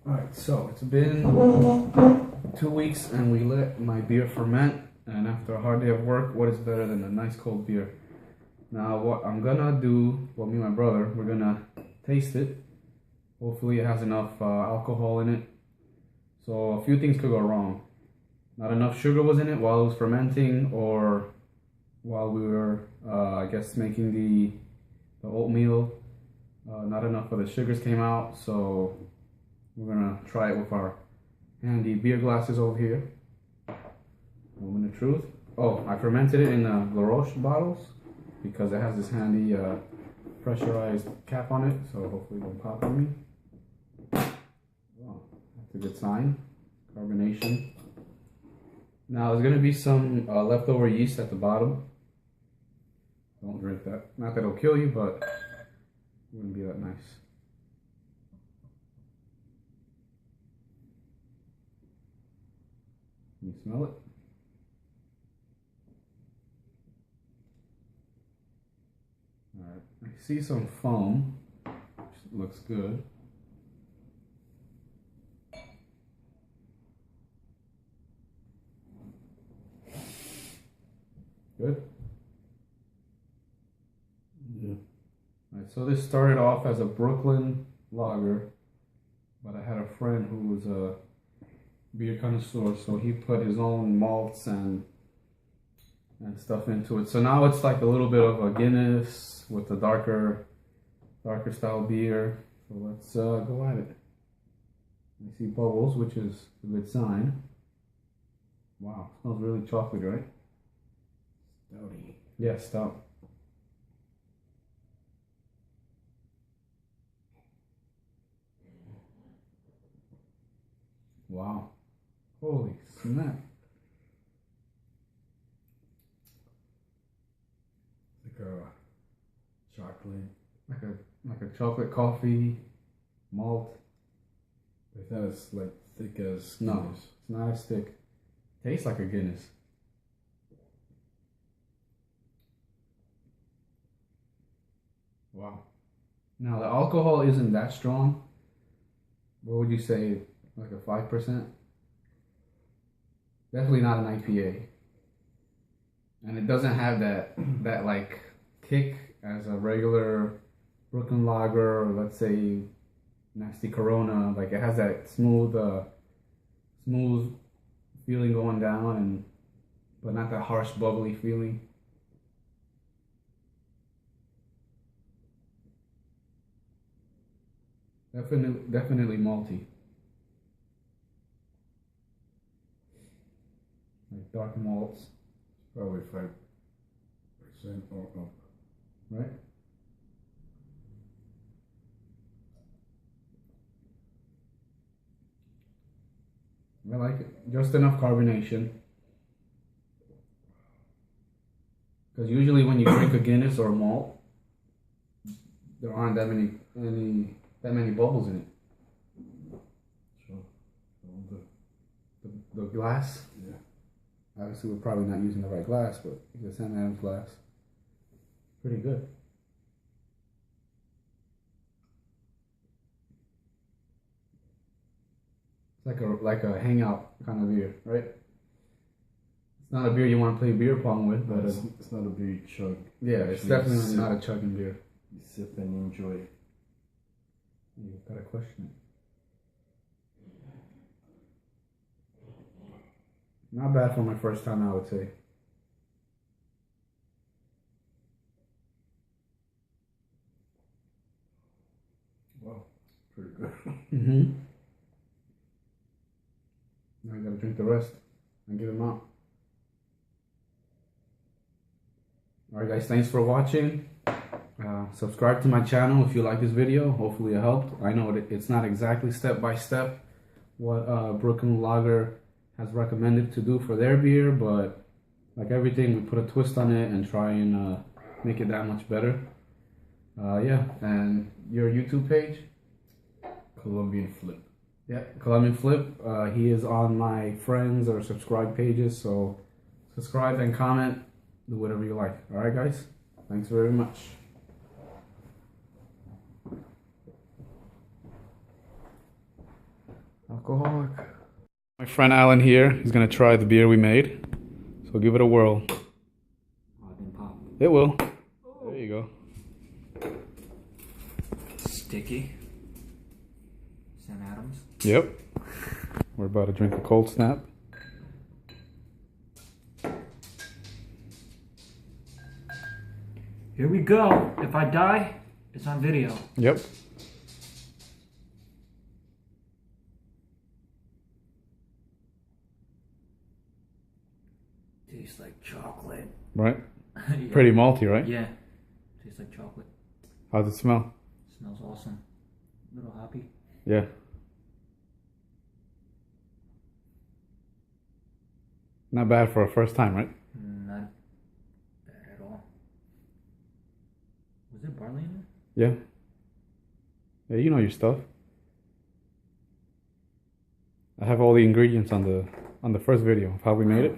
Alright, so it's been 2 weeks and we let my beer ferment, and after a hard day of work, what is better than a nice cold beer? Now what I'm gonna do, well, me and my brother, we're gonna taste it. Hopefully it has enough alcohol in it. So a few things could go wrong. Not enough sugar was in it while it was fermenting, or while we were, I guess, making the oatmeal. Not enough of the sugars came out, so we're gonna try it with our handy beer glasses over here. Moment of truth. Oh, I fermented it in La Roche bottles because it has this handy pressurized cap on it, so hopefully it won't pop on me. Wow, that's a good sign. Carbonation. Now there's gonna be some leftover yeast at the bottom. Don't drink that. Not that it'll kill you, but it wouldn't be that nice. Can you smell it? Alright, I see some foam, which looks good. Good? Yeah. Alright, so this started off as a Brooklyn lager, but I had a friend who was a beer connoisseur, so he put his own malts and stuff into it. So now it's like a little bit of a Guinness with a darker style beer. So let's go at it. I see bubbles, which is a good sign. Wow, smells really chocolatey, right? Stouty. Yeah, stout. Wow. Holy snap. Like a chocolate. Like a chocolate coffee, malt. It's not as like thick as No, Guinness. it's not as thick. Tastes like a Guinness. Wow. Now the alcohol isn't that strong. What would you say? Like a 5%? Definitely not an IPA. And it doesn't have that like kick as a regular Brooklyn lager, or let's say nasty Corona. Like it has that smooth feeling going down, but not that harsh bubbly feeling. Definitely malty. Like dark malts, Probably 5% or up. right? I like it. Just enough carbonation. Because usually when you drink a Guinness or a malt, there aren't that many bubbles in it. So The glass. yeah. Obviously, we're probably not using the right glass, but the Sam Adams glass, pretty good. It's like a hangout kind of beer, right? It's not a beer you want to play beer pong with, but it's not a big chug. yeah, it's Actually, definitely not a chugging beer. You sip and enjoy. You've got to question it. Not bad for my first time, I would say. Wow, pretty good. Mm-hmm. Now you gotta drink the rest and get them out. Alright guys, thanks for watching. Subscribe to my channel if you like this video. Hopefully it helped. I know it's not exactly step by step what Brooklyn Lager has recommended to do for their beer, but like everything, we put a twist on it and try and make it that much better. Yeah, and your YouTube page? Colombian Flip. Yeah, Colombian Flip. He is on my friends or subscribe pages, so subscribe and comment, do whatever you like. Alright guys, thanks very much. Alcoholic. My friend Alan here, he's gonna try the beer we made. So give it a whirl. Oh, it didn't pop. It will. There you go. Sticky. Sam Adams. Yep. We're about to drink a cold snap. Here we go. If I die, it's on video. Yep. Tastes like chocolate. Right? Yeah. Pretty malty, right? Yeah. Tastes like chocolate. How's it smell? Smells awesome. A little hoppy. Yeah. Not bad for a first time, right? Not bad at all. Was there barley in Yeah. Yeah, you know your stuff. I have all the ingredients on the first video of how we made it.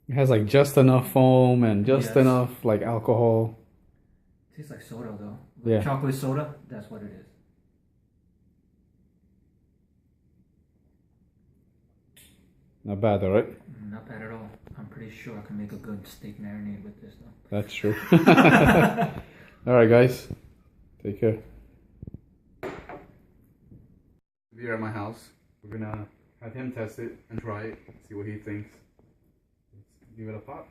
It has like just enough foam and just Yes. enough like alcohol. it? Tastes like soda though. Like Yeah. chocolate soda, that's what it is. Not bad though, right? Not bad at all. I'm pretty sure I can make a good steak marinade with this though. That's true. All right, guys. Take care. Beer at my house. We're gonna have him test it and try it, see what he thinks. Let's give it a pop.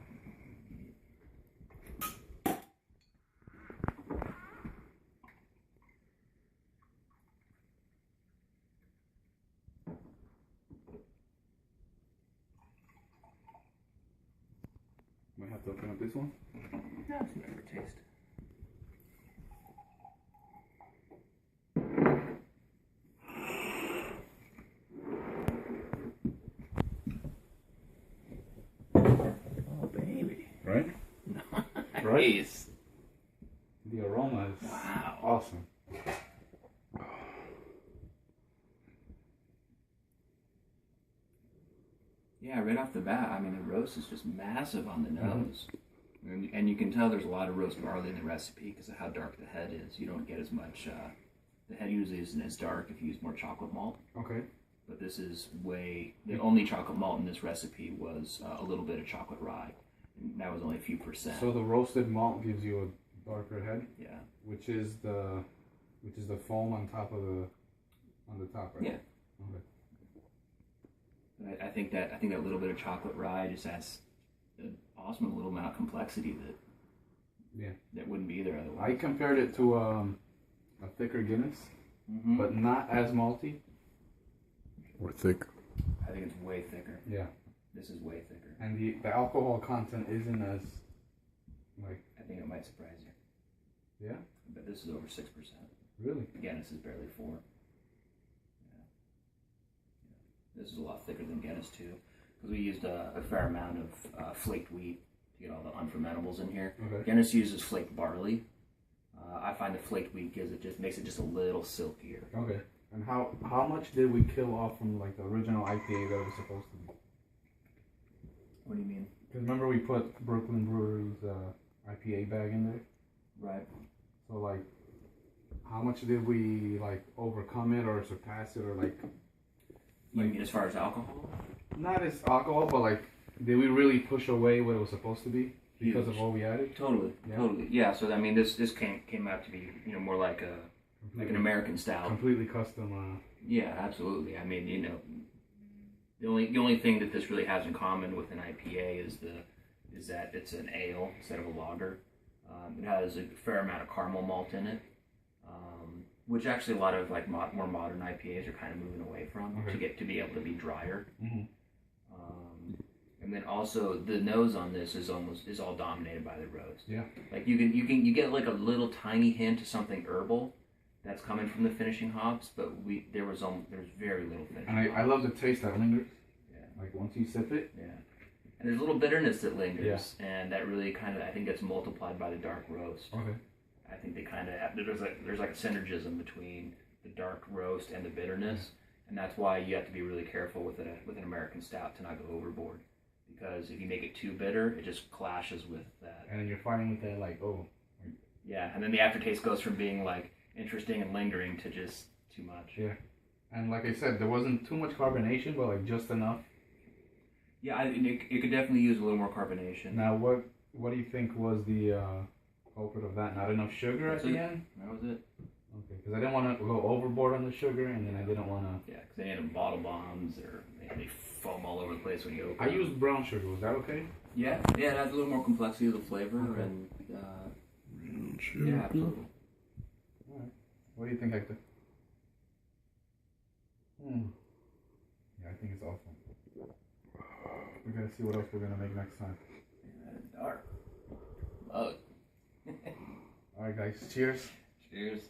Might have to open up this one. Yeah, it's a good taste. Oh baby. Right? Nice. The aroma is Wow. awesome. Yeah, right off the bat, I mean, the roast is just massive on the nose. And you can tell there's a lot of roast barley in the recipe because of how dark the head is. You don't get as much, the head usually isn't as dark if you use more chocolate malt. Okay. But this is the only chocolate malt in this recipe was a little bit of chocolate rye. And that was only a few percent. So the roasted malt gives you a darker head, Yeah. which is the foam on top of on the top, right? Yeah. Okay. I think that little bit of chocolate rye just adds an awesome little amount of complexity that wouldn't be there otherwise. I compared it to a thicker Guinness, but not as malty. Or thick. I think it's way thicker. Yeah. This is way thicker. And the alcohol content isn't as like. I think it might surprise you. Yeah. But this is over 6%. Really? Guinness is barely 4. Yeah. This is a lot thicker than Guinness too, because we used a fair amount of flaked wheat to get all the unfermentables in here. Okay. Guinness uses flaked barley. I find the flaked wheat makes it just a little silkier. Okay. And how much did we kill off from like the original IPA that it was supposed to be? What do you mean? Because remember we put Brooklyn Brewery's IPA bag in there. Right. So like, how much did we like overcome it or surpass it or like? You mean as far as alcohol? Not as alcohol, but like, did we really push away what it was supposed to be because of what we added? Totally. Yeah. Totally. Yeah. So I mean, this came out to be more like an American style. Completely custom. Yeah, absolutely. I mean, the only thing that this really has in common with an IPA is that it's an ale instead of a lager. It has a fair amount of caramel malt in it, which actually a lot of like more modern IPAs are kind of moving away from to be able to be drier. Mm-hmm. And then also the nose on this is all dominated by the roast. Yeah. Like you get like a little tiny hint of something herbal that's coming from the finishing hops, but there's very little finishing. And I love the taste that lingers. Yeah. Like once you sip it. Yeah. And there's a little bitterness that lingers, and that really kind of I think gets multiplied by the dark roast. Okay. I think they kind of there's like a synergism between the dark roast and the bitterness, and that's why you have to be really careful with an American stout to not go overboard, because if you make it too bitter, it just clashes with that. And then you're fighting with that like Yeah, and then the aftertaste goes from being like interesting and lingering to just too much. Yeah. And like I said, there wasn't too much carbonation, but like just enough. Yeah, it could definitely use a little more carbonation. Now, what do you think was the culprit of that? Not enough sugar at the end? That was it. Okay, because I didn't want to go overboard on the sugar, and then I didn't want to... Yeah, because they had bottle bombs, or they foam all over the place when you open I them. used brown sugar. Was that okay? Yeah, it adds a little more complexity to the flavor, Okay. and yeah, absolutely. All right. What do you think, Hector? Yeah, I think it's awesome. We gotta see what else we're gonna make next time. Dark. Love it. All right, guys. Cheers. Cheers.